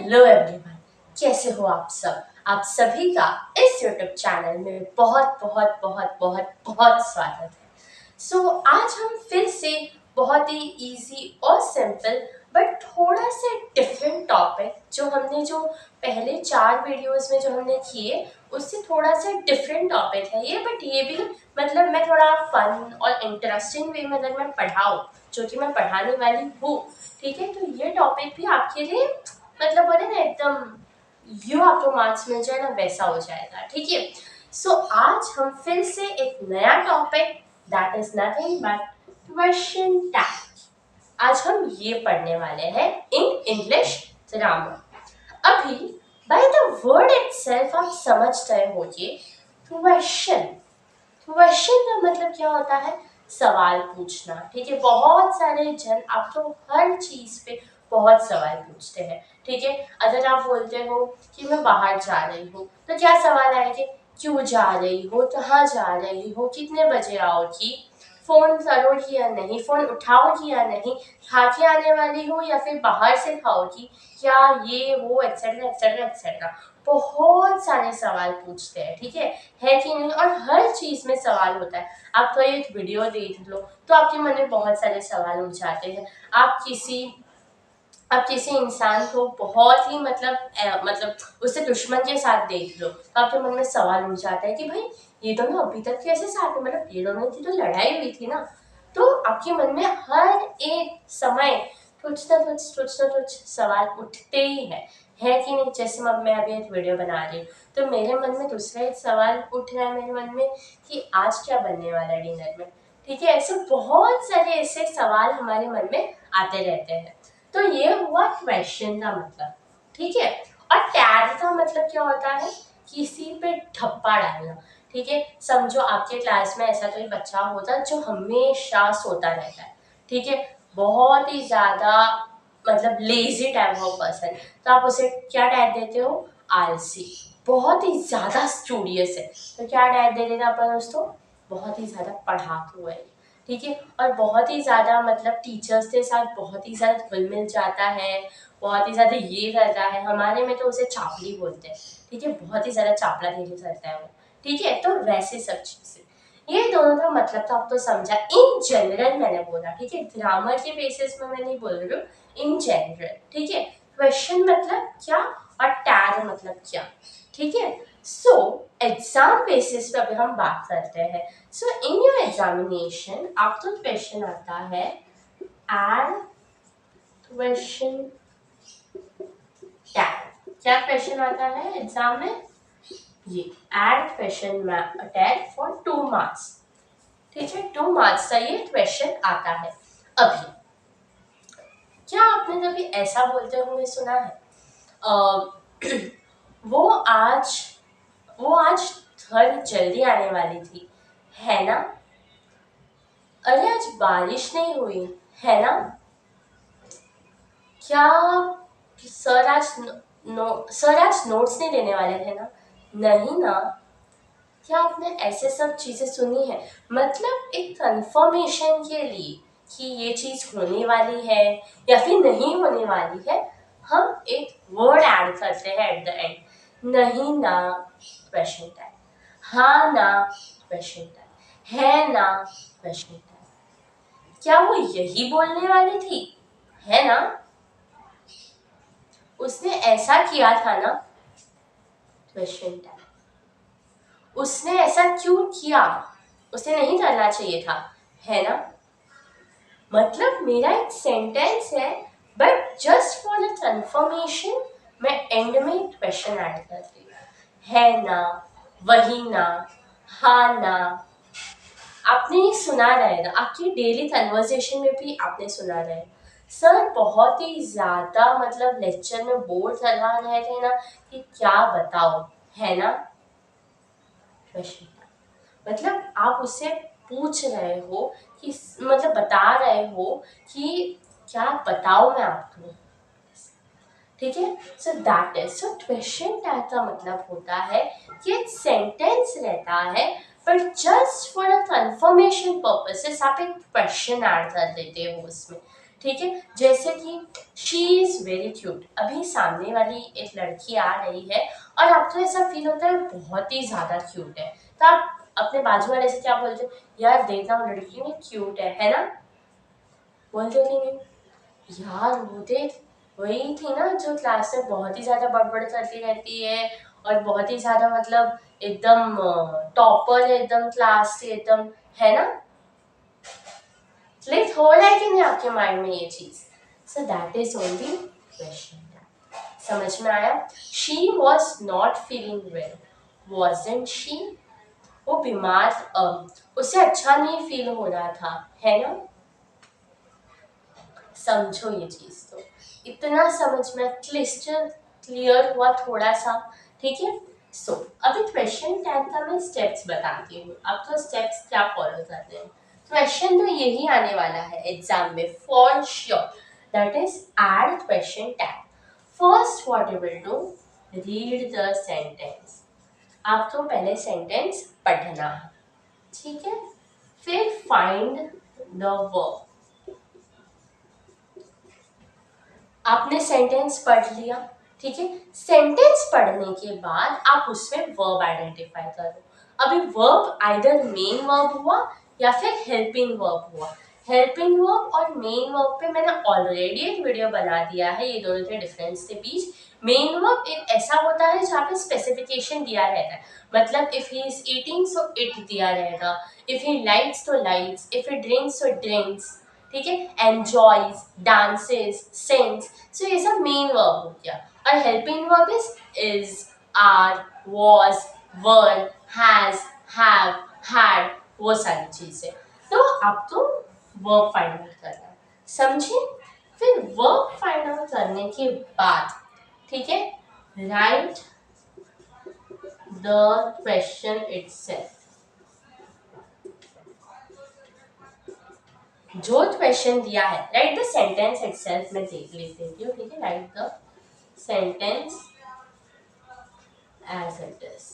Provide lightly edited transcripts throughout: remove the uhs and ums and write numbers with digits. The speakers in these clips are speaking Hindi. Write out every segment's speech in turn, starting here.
हेलो एवरीवन, कैसे हो आप सब? आप सभी का इस YouTube चैनल में बहुत बहुत बहुत बहुत बहुत स्वागत है। आज हम फिर से बहुत ही इजी और सिंपल बट थोड़ा सा डिफरेंट टॉपिक जो पहले 4 वीडियोस में जो हमने किए उससे थोड़ा सा डिफरेंट टॉपिक है ये, बट ये भी मतलब मैं थोड़ा फन और इंटरेस्टिंग वे में अगर मैं पढ़ाऊँ, जो कि मैं पढ़ाने वाली हूँ, ठीक है, तो ये टॉपिक भी आपके लिए मतलब बोले ना एकदम यो आपको मार्क्स मिल जाए ना वैसा हो जाएगा, ठीक है। आज हम फिर से एक नया topic that is nothing but question tag आज हम ये पढ़ने वाले हैं इन इंग्लिश ग्रामर। अभी बाय द वर्ड इटसेल्फ आप समझ रहे होंगे क्वेश्चन। क्वेश्चन का मतलब क्या होता है? सवाल पूछना, ठीक है। बहुत सारे जन आप तो हर चीज पे बहुत सवाल पूछते हैं, ठीक है। अगर आप बोलते हो कि मैं बाहर जा रही हूँ तो क्या सवाल आएंगे? क्यों जा रही हो, कहाँ जा रही हो, कितने बजे आओगी, फोन करोगी या नहीं, फोन उठाओगी या नहीं, खा के आने वाली हो या फिर बाहर से खाओगी, क्या ये वो एक्सेट्रा एक्सेट्रा एक्सेट्रा। बहुत सारे सवाल पूछते हैं, ठीक है कि नहीं? और हर चीज में सवाल होता है। आप कोई एक वीडियो देख लो तो आपके मन में बहुत सारे सवाल उठ जाते हैं। आप किसी इंसान को बहुत ही मतलब उससे दुश्मन के साथ देख लो तो आपके मन में सवाल उठ जाता है कि भाई ये दोनों अभी तक कैसे साथ में, मतलब ये दोनों की तो लड़ाई हुई थी ना। तो आपके मन में हर एक समय कुछ ना कुछ सवाल उठते ही है कि नहीं? जैसे मैं अभी एक वीडियो बना रही हूँ तो मेरे मन में दूसरा एक सवाल उठ रहा है मेरे मन में कि आज क्या बनने वाला है डिनर में, ठीक है। ऐसे बहुत सारे ऐसे सवाल हमारे मन में आते रहते हैं। तो ये हुआ क्वेश्चन का मतलब, ठीक है। और टैग का मतलब क्या होता है? किसी पे ठप्पा डालना, ठीक है। समझो आपके क्लास में ऐसा कोई बच्चा होता है जो हमेशा सोता रहता है, ठीक है, बहुत ही ज्यादा मतलब लेजी टाइप ऑफ पर्सन, तो आप उसे क्या टैग देते हो? आलसी। बहुत ही ज्यादा स्टूडियस है तो क्या टैग दे देना अपन उसको? बहुत ही ज्यादा पढ़ाकू है, ठीक है। और बहुत ही ज़्यादा मतलब टीचर्स के साथ बहुत ही ज़्यादा घुल मिल जाता है, बहुत ही ज़्यादा ये करता है, हमारे में तो उसे चापली बोलते हैं, ठीक है। बहुत ही ज़्यादा चापला धीरे करता है वो, ठीक है। तो वैसे सब चीज़ें, ये दोनों का मतलब तो आप तो समझा। इन जनरल मैंने बोला, ठीक है, ग्रामर के बेसिस में मैं नहीं बोल रही हूँ, इन जनरल, ठीक है। क्वेश्चन मतलब क्या और टैग मतलब क्या, ठीक है। एग्जाम बेसिस पे अभी हम बात करते हैं। इन योर एग्जामिनेशन आपको क्वेश्चन आता है एड क्वेश्चन टैग। क्या क्वेश्चन आता है एग्जाम में? ये add question tag for 2 marks, ठीक है। 2 मार्क्स का ये क्वेश्चन आता है। अभी क्या आपने कभी ऐसा बोलते हुए सुना है वो आज घर जल्दी आने वाली थी, है ना? अरे आज बारिश नहीं हुई, है ना? क्या सर आज नोट्स नहीं देने वाले थे ना? नहीं ना? क्या आपने ऐसे सब चीजें सुनी है? मतलब एक कंफर्मेशन के लिए कि ये चीज होने वाली है या फिर नहीं होने वाली है, हम एक वर्ड ऐड करते हैं एट द एंड। नहीं ना क्वेश्चन टैग, हाँ ना क्वेश्चन टैग, है ना क्वेश्चन टैग। क्या वो यही बोलने वाली थी, है ना? उसने ऐसा किया था ना, क्वेश्चन टैग। उसने ऐसा क्यों किया, उसे नहीं करना चाहिए था, है ना? मतलब मेरा एक सेंटेंस है but just for the confirmation मैं एंड में एक क्वेश्चन ऐड करती हूँ, है ना, वही ना, हाँ ना। आपने ये सुना रहेगा, आपकी डेली कन्वर्सेशन में भी आपने सुना रहेगा। सर बहुत ही ज्यादा मतलब लेक्चर में बोर करवा रहे थे ना कि क्या बताओ, है ना? क्वेश्चन मतलब आप उससे पूछ रहे हो कि मतलब बता रहे हो कि क्या बताओ मैं आपको, ठीक है। दैट इज क्वेश्चन टैग का मतलब होता है कि एक सेंटेंस रहता है पर just for a confirmation purposes आप एक क्वेश्चन ऐड कर देते हो उसमें, ठीक है, जैसे कि शी इज वेरी क्यूट, अभी सामने वाली एक लड़की आ रही है और आपको ऐसा फील होता है बहुत ही ज्यादा क्यूट है, तो आप अपने बाजू वाले से क्या बोलते हो, यार देखना वो लड़की में क्यूट है ना, बोलते हो कि नहीं, यार वो देख वही थी ना जो क्लास में बहुत ही ज्यादा बड़बड़ करती रहती है और बहुत ही ज्यादा मतलब एकदम टॉपर है, एकदम क्लास से एकदम, है ना। क्लिक हो रहा है कि नहीं आपके माइंड में ये चीज, so that is only question. समझ में आया। She was not feeling well, wasn't she, वो बीमार, उसे अच्छा नहीं फील हो रहा था, है ना। समझो ये चीज, तो इतना समझ में क्लिस्टर क्लियर हुआ थोड़ा सा, ठीक है। सो अभी क्वेश्चन 10 का मैं स्टेप्स बताती हूँ, अब तो स्टेप्स क्या फॉलो करते हैं। क्वेश्चन तो यही आने वाला है एग्जाम में for sure, that is add question 10। First what you will do, read the sentence. आप तो पहले सेंटेंस पढ़ना है, ठीक है, फिर फाइंड द वर्ब। आपने सेंटेंस पढ़ लिया, ठीक है, सेंटेंस पढ़ने के बाद आप उसमें वर्ब आइडेंटिफाई करो। अभी वर्ब आइदर मेन वर्ब हुआ या फिर हेल्पिंग वर्ब हुआ। हेल्पिंग वर्ब और मेन वर्ब पे मैंने ऑलरेडी एक वीडियो बना दिया है, ये दोनों के डिफरेंस के बीच। मेन वर्ब एक ऐसा होता है जहाँ पे स्पेसिफिकेशन दिया रहता है, मतलब if he is eating so it दिया रहेगा, इफ ही लाइक्स तो लाइक्स, इफ ही ड्रिंक्स तो ड्रिंक्स, ठीक है, एंजॉयज, डांसेस, सिंग्स, सो ये सब मेन वर्ब हो गया। और helping verb is are, was, were, has, have, had, वो सारी चीजें। तो अब तो वर्ब फाइंड आउट करना है, समझे। फिर वर्ब फाइंड आउट करने के बाद, ठीक है, राइट द क्वेश्चन इटसेल्फ। जो क्वेश्चन दिया है, राइट द सेंटेंस इटसेल्फ, मैं देख लेती हूँ, ठीक है, write the sentence as it is,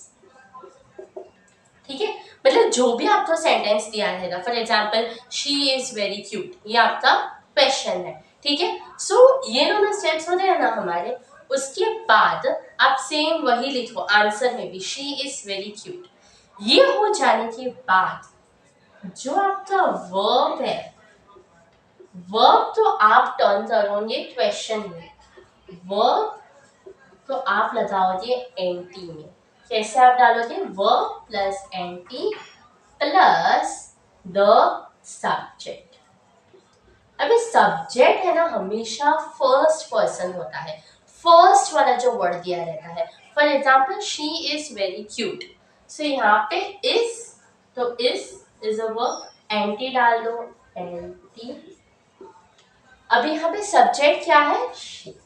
ठीक है, मतलब जो भी आपको सेंटेंस दिया रहेगा, for example she is very cute, ये आपका क्वेश्चन है, ठीक है। सो ये दोनों स्टेप्स होते हैं ना हमारे, उसके बाद आप सेम वही लिखो आंसर में भी, शी इज वेरी क्यूट। ये हो जाने के बाद जो आपका वर्ब है, वर्ब तो आप टर्न करोगे क्वेश्चन में, वर्ब तो आप लगाओगे एनटी में। कैसे आप डालोगे, verb plus NT plus the subject. अभी सब्जेक्ट है ना हमेशा फर्स्ट पर्सन होता है, फर्स्ट वाला जो वर्ड दिया रहता है। For example she is very cute, so यहाँ पे इज, तो इज अ वर्ब, एंटी डाल दो, एंटी। अब यहाँ पे सब्जेक्ट क्या है, शी,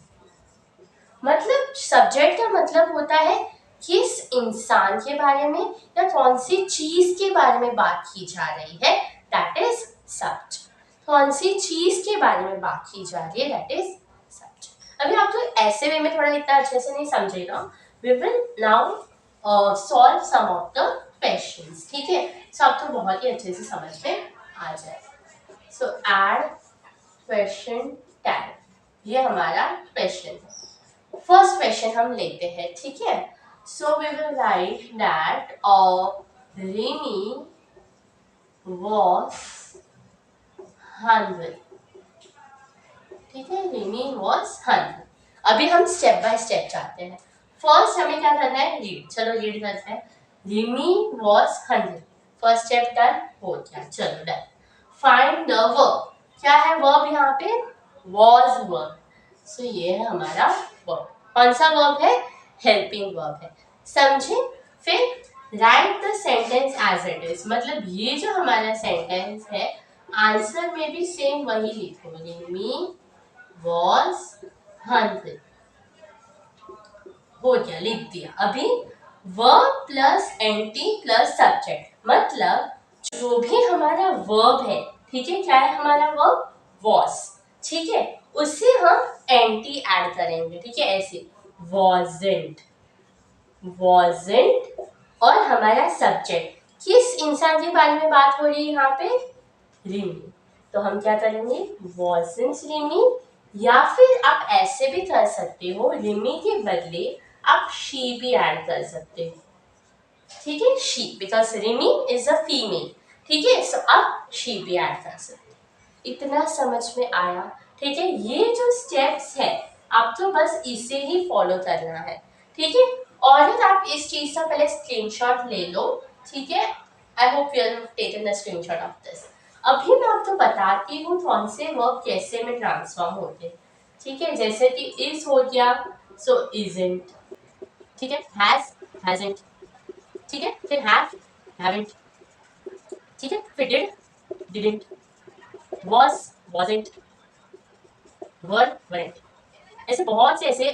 मतलब सब्जेक्ट का मतलब होता है किस इंसान के बारे में या कौन सी चीज के बारे में बात की जा रही है, दैट इज सब्जेक्ट। कौन सी चीज के बारे में बात की जा रही है, दैट इज सब्जेक्ट। अभी आप तो ऐसे वे में थोड़ा इतना अच्छे से नहीं समझेगा, we will now solve some of the questions, ठीक है। सो आप तो बहुत ही अच्छे से समझ में आ जाए। सो एड क्वेश्चन 10, ये हमारा क्वेश्चन है। फर्स्ट क्वेश्चन हम लेते हैं, ठीक है। So we will write that Rini was 100, ठीक है, Rini was 100। अभी हम स्टेप बाय स्टेप जाते हैं। फर्स्ट हमें क्या करना है, रीड, चलो रीड करते हैं। Rini was 100, first step done हो गया, चलो डन। फाइंड द वर्ब, क्या है वर्ब यहाँ पे, was वर्ब, सो ये है हमारा वर्ब। कौन सा वर्ब है, हेल्पिंग वर्ब है, समझे। फिर write the sentence as it is, मतलब ये जो हमारा सेंटेंस है आंसर में भी सेम वही लिखो, रिमी वॉज 100, हो गया, लिख दिया। अभी verb plus anti plus subject, मतलब जो भी हमारा वर्ब है, ठीक है, क्या है हमारा वर्ब, वॉज, ठीक है, उससे हम एंटी ऐड करेंगे, ठीक है, ऐसे wasn't, wasn't, और हमारा सब्जेक्ट किस इंसान के बारे में बात हो रही है यहाँ पे, रिमी, तो हम क्या करेंगे, wasn't रिमी, या फिर आप ऐसे भी कर सकते हो, रिमी के बदले आप शी भी ऐड कर सकते हो, ठीक है, she, because Rimi is a female, ठीक है, सो आप शी भी ऐड कर सकते हो। इतना समझ में आया, ठीक है, ये जो स्टेप्स है आपको बस इसे ही फॉलो करना है, ठीक है। और अगर आप इस चीज का पहले स्क्रीनशॉट ले लो, ठीक है, I hope you have taken the screenshot of this. अभी मैं आपको बताती हूँ कौन से वर्ब कैसे में ट्रांसफॉर्म होते हैं, ठीक है, जैसे कि इज हो गया, सो इजंट, ठीक है, हैज, हैजंट, ठीक है, फिर हैव, हैवंट, ठीक है, फिर did, didn't, was, wasn't, were, weren't। ऐसे बहुत से ऐसे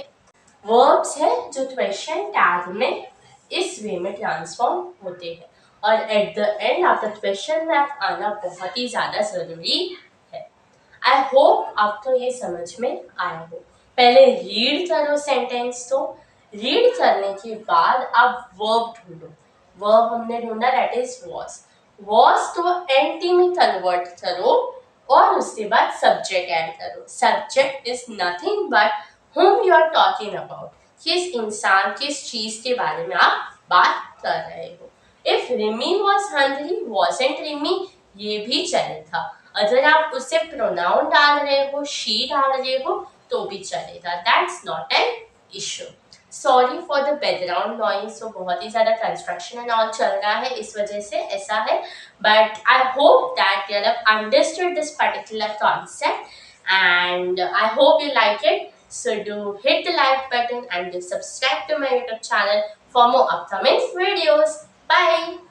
वर्ब्स हैं जो क्वेश्चन टैग में इस वे में ट्रांसफॉर्म होते हैं, और एट द एंड आपका क्वेश्चन मैथ आना बहुत ही ज़्यादा ज़रूरी है। आई होप आपको ये समझ में आया हो। पहले रीड करो सेंटेंस, तो रीड करने के बाद आप वर्ब ढूंढो। वर्ब हमने ढूंढा, दैट इज वॉज तो एनटी में कन्वर्ट करो और उसके बाद सब्जेक्ट ऐड करो। Subject is nothing but whom you are talking about, किस इंसान, किस चीज के बारे में आप बात कर रहे हो। If Rimi was hungry, wasn't Rimi, ये भी चलेगा। अगर आप उससे प्रोनाउन डाल रहे हो, शी डाल रहे हो, तो भी चलेगा, that's not an issue. Sorry for the background noise, तो बहुत ही ज्यादा कंस्ट्रक्शन एंड ऑल चल रहा है, इस वजह से ऐसा है, but I hope that you have understood this particular concept and I hope you like it. So do hit the like button and do subscribe to my YouTube channel for more upcoming videos. Bye!